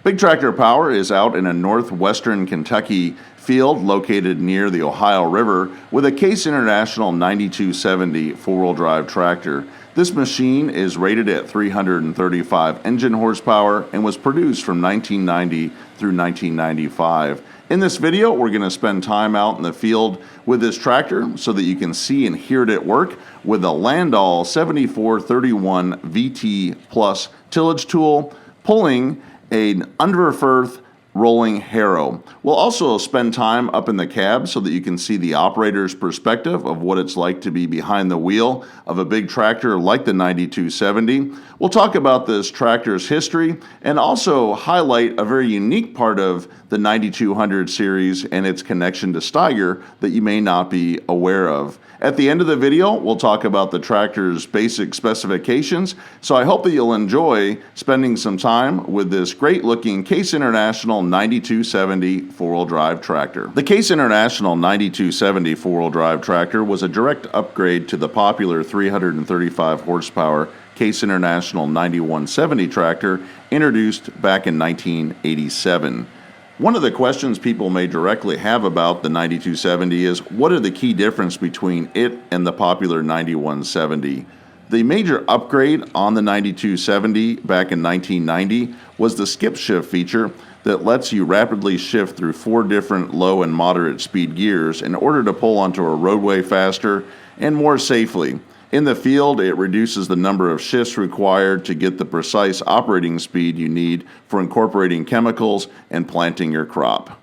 Big Tractor Power is out in a northwestern Kentucky field located near the Ohio River with a Case International 9270 four-wheel drive tractor. This machine is rated at 335 engine horsepower and was produced from 1990 through 1995. In this video, we're going to spend time out in the field with this tractor so that you can see and hear it at work with a Landau 7431 VT Plus tillage tool pulling an under-earth rolling harrow. We'll also spend time up in the cab so that you can see the operator's perspective of what it's like to be behind the wheel of a big tractor like the 9270. We'll talk about this tractor's history and also highlight a very unique part of the 9200 series and its connection to Steiger that you may not be aware of. At the end of the video, we'll talk about the tractor's basic specifications, so I hope that you'll enjoy spending some time with this great-looking Case International 9270 four-wheel drive tractor. The Case International 9270 four-wheel drive tractor was a direct upgrade to the popular 335 horsepower Case International 9170 tractor introduced back in 1987. One of the questions people may directly have about the 9270 is, what are the key difference between it and the popular 9170? The major upgrade on the 9270 back in 1990 was the skip shift feature that lets you rapidly shift through 4 different low and moderate speed gears in order to pull onto a roadway faster and more safely. In the field, it reduces the number of shifts required to get the precise operating speed you need for incorporating chemicals and planting your crop.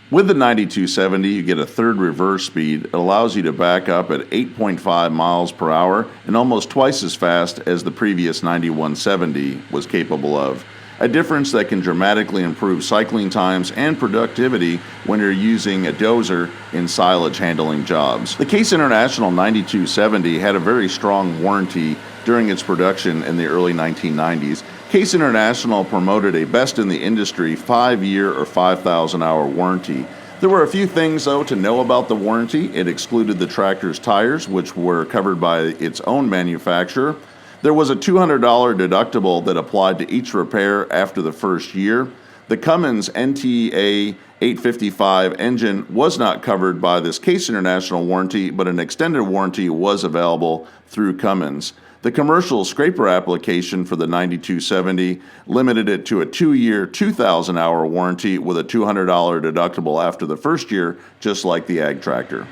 With the 9270, you get a third reverse speed. It allows you to back up at 8.5 miles per hour and almost twice as fast as the previous 9170 was capable of. A difference that can dramatically improve cycling times and productivity when you're using a dozer in silage handling jobs. The Case International 9270 had a very strong warranty during its production in the early 1990s. Case International promoted a best-in-the-industry 5-year or 5,000-hour warranty. There were a few things, though, to know about the warranty. It excluded the tractor's tires, which were covered by its own manufacturer. There was a $200 deductible that applied to each repair after the first year. The Cummins NTA 855 engine was not covered by this Case International warranty, but an extended warranty was available through Cummins. The commercial scraper application for the 9270 limited it to a 2-year, 2,000-hour warranty with a $200 deductible after the first year, just like the ag tractor.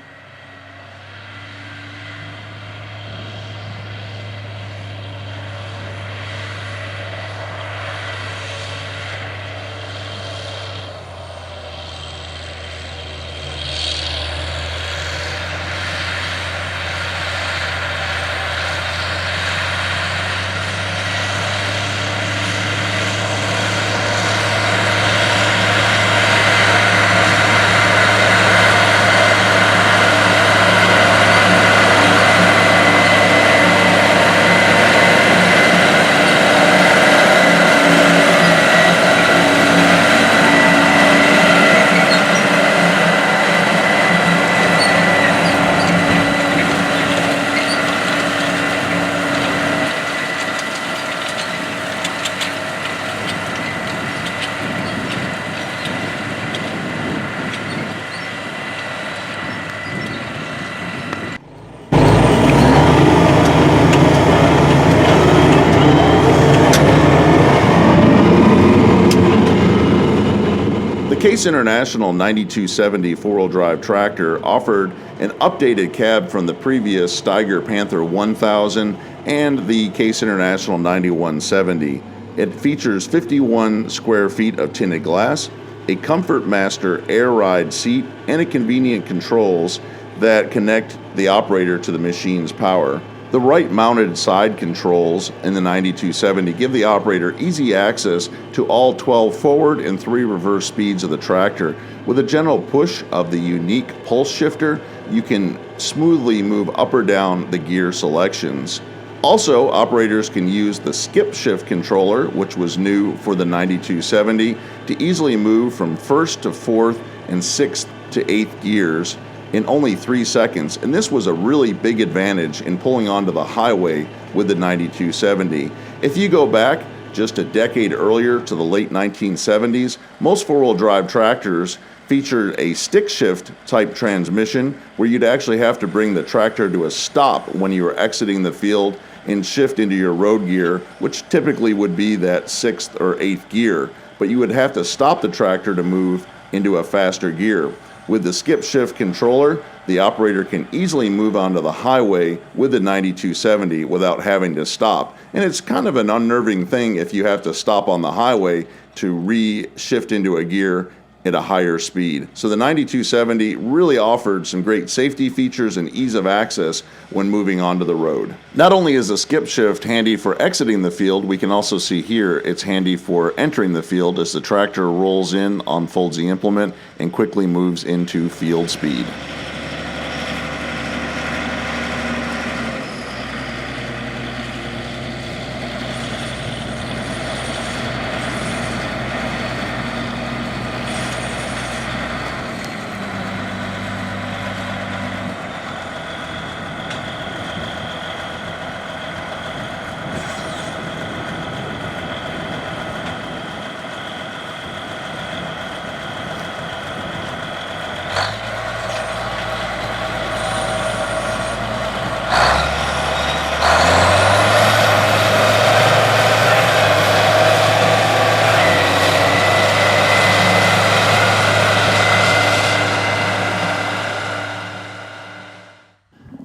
The Case International 9270 four-wheel drive tractor offered an updated cab from the previous Steiger Panther 1000 and the Case International 9170. It features 51 square feet of tinted glass, a Comfort Master air ride seat, and a convenient controls that connect the operator to the machine's power. The right-mounted side controls in the 9270 give the operator easy access to all 12 forward and 3 reverse speeds of the tractor. With a gentle push of the unique pulse shifter, you can smoothly move up or down the gear selections. Also, operators can use the skip shift controller, which was new for the 9270, to easily move from 1st to 4th and 6th to 8th gears in only 3 seconds, and this was a really big advantage in pulling onto the highway with the 9270. If you go back just a decade earlier to the late 1970s, most four-wheel drive tractors featured a stick shift type transmission where you'd actually have to bring the tractor to a stop when you were exiting the field and shift into your road gear, which typically would be that 6th or 8th gear, but you would have to stop the tractor to move into a faster gear. With the skip shift controller, the operator can easily move onto the highway with the 9270 without having to stop. And it's kind of an unnerving thing if you have to stop on the highway to re-shift into a gear at a higher speed. So the 9270 really offered some great safety features and ease of access when moving onto the road. Not only is the skip shift handy for exiting the field, we can also see here it's handy for entering the field as the tractor rolls in, unfolds the implement, and quickly moves into field speed.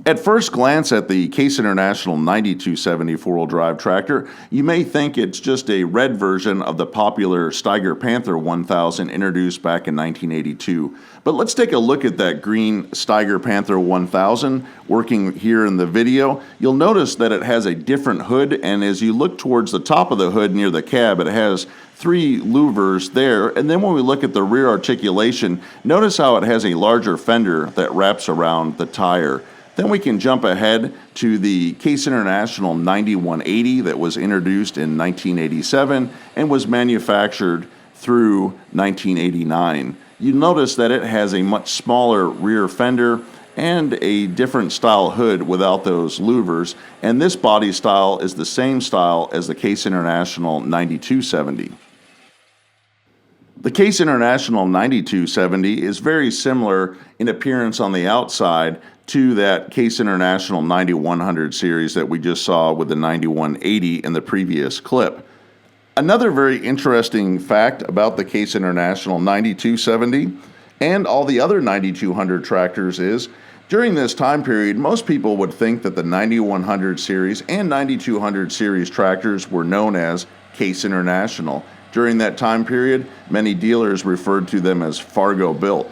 At first glance at the Case International 9270 four-wheel drive tractor, you may think it's just a red version of the popular Steiger Panther 1000 introduced back in 1982. But let's take a look at that green Steiger Panther 1000 working here in the video. You'll notice that it has a different hood, and as you look towards the top of the hood near the cab, it has 3 louvers there. And then when we look at the rear articulation, notice how it has a larger fender that wraps around the tire. Then we can jump ahead to the Case International 9180 that was introduced in 1987 and was manufactured through 1989. You notice that it has a much smaller rear fender and a different style hood without those louvers, and this body style is the same style as the Case International 9270. The Case International 9270 is very similar in appearance on the outside to that Case International 9100 series that we just saw with the 9180 in the previous clip. Another very interesting fact about the Case International 9270 and all the other 9200 tractors is during this time period, most people would think that the 9100 series and 9200 series tractors were known as Case International. During that time period, many dealers referred to them as Fargo built.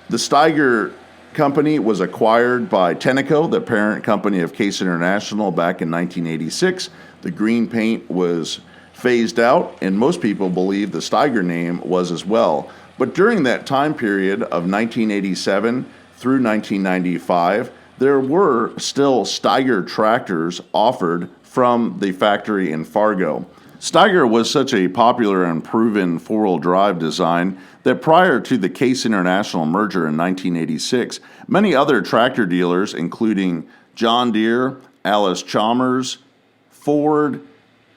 The Steiger company was acquired by Tenneco, the parent company of Case International, back in 1986. The green paint was phased out, and most people believe the Steiger name was as well. But during that time period of 1987 through 1995, there were still Steiger tractors offered from the factory in Fargo. Steiger was such a popular and proven four-wheel drive design that prior to the Case International merger in 1986, many other tractor dealers, including John Deere, Alice Chalmers, Ford,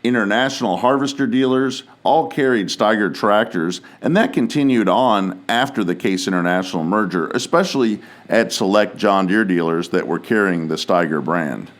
International Harvester dealers, all carried Steiger tractors, and that continued on after the Case International merger, especially at select John Deere dealers that were carrying the Steiger brand.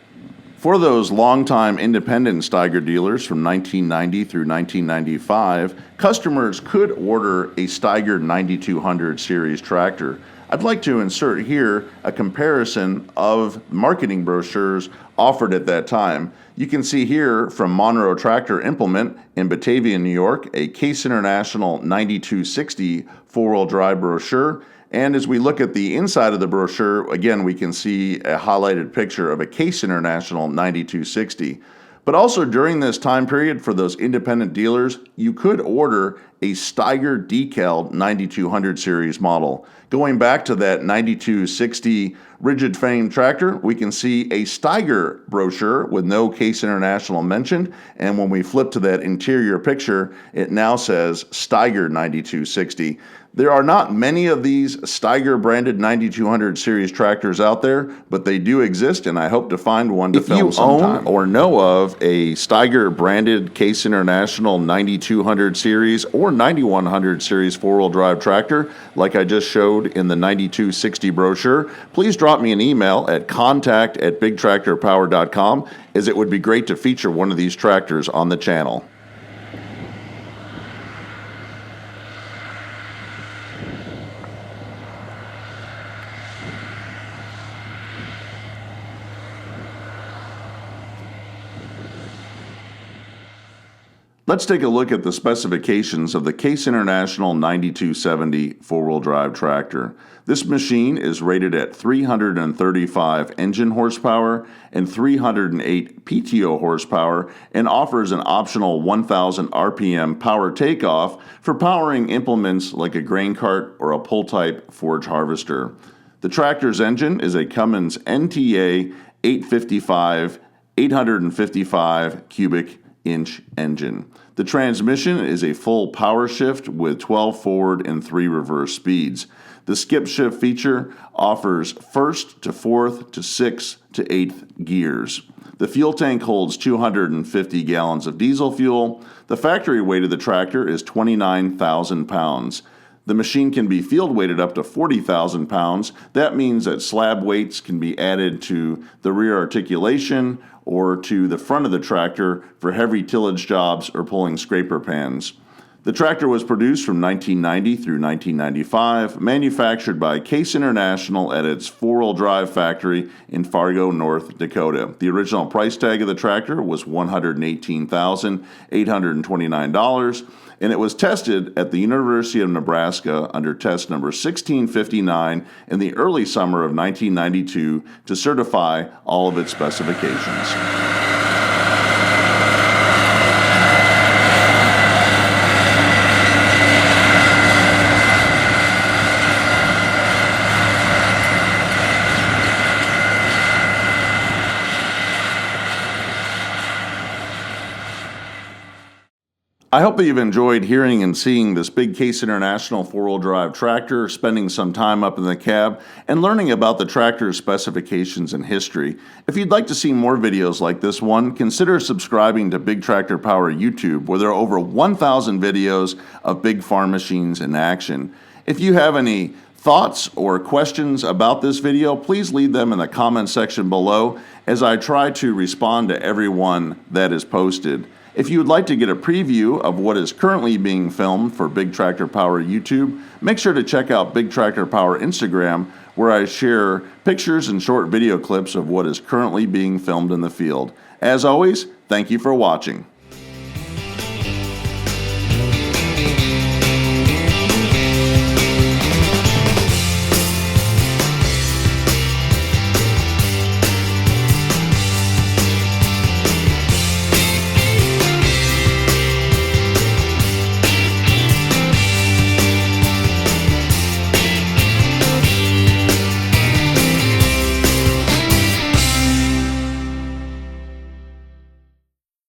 For those longtime independent Steiger dealers from 1990 through 1995, customers could order a Steiger 9200 series tractor. I'd like to insert here a comparison of marketing brochures offered at that time. You can see here from Monroe Tractor Implement in Batavia, New York, a Case International 9260 four-wheel drive brochure. And as we look at the inside of the brochure, again, we can see a highlighted picture of a Case International 9260. But also during this time period, for those independent dealers, you could order a Steiger decaled 9200 series model. Going back to that 9260 rigid frame tractor, we can see a Steiger brochure with no Case International mentioned. And when we flip to that interior picture, it now says Steiger 9260. There are not many of these Steiger branded 9200 series tractors out there, but they do exist, and I hope to find one to film sometime. If you own or know of a Steiger branded Case International 9200 series or 9100 series four-wheel drive tractor, like I just showed in the 9260 brochure, please drop me an email at contact@bigtractorpower.com, as it would be great to feature one of these tractors on the channel. Let's take a look at the specifications of the Case International 9270 four-wheel drive tractor. This machine is rated at 335 engine horsepower and 308 PTO horsepower and offers an optional 1000 RPM power takeoff for powering implements like a grain cart or a pull-type forage harvester. The tractor's engine is a Cummins NTA 855 cubic inch engine. The transmission is a full power shift with 12 forward and 3 reverse speeds. The skip shift feature offers first to fourth to sixth to eighth gears. The fuel tank holds 250 gallons of diesel fuel. The factory weight of the tractor is 29,000 pounds. The machine can be field weighted up to 40,000 pounds. That means that slab weights can be added to the rear articulation or to the front of the tractor for heavy tillage jobs or pulling scraper pans. The tractor was produced from 1990 through 1995, manufactured by Case International at its four-wheel drive factory in Fargo, North Dakota. The original price tag of the tractor was $118,829, and it was tested at the University of Nebraska under test number 1659 in the early summer of 1992 to certify all of its specifications. I hope that you've enjoyed hearing and seeing this big Case International four-wheel drive tractor, spending some time up in the cab, and learning about the tractor's specifications and history. If you'd like to see more videos like this one, consider subscribing to Big Tractor Power YouTube, where there are over 1,000 videos of big farm machines in action. If you have any thoughts or questions about this video, please leave them in the comment section below, as I try to respond to everyone that is posted. If you would like to get a preview of what is currently being filmed for Big Tractor Power YouTube, make sure to check out Big Tractor Power Instagram, where I share pictures and short video clips of what is currently being filmed in the field. As always, thank you for watching.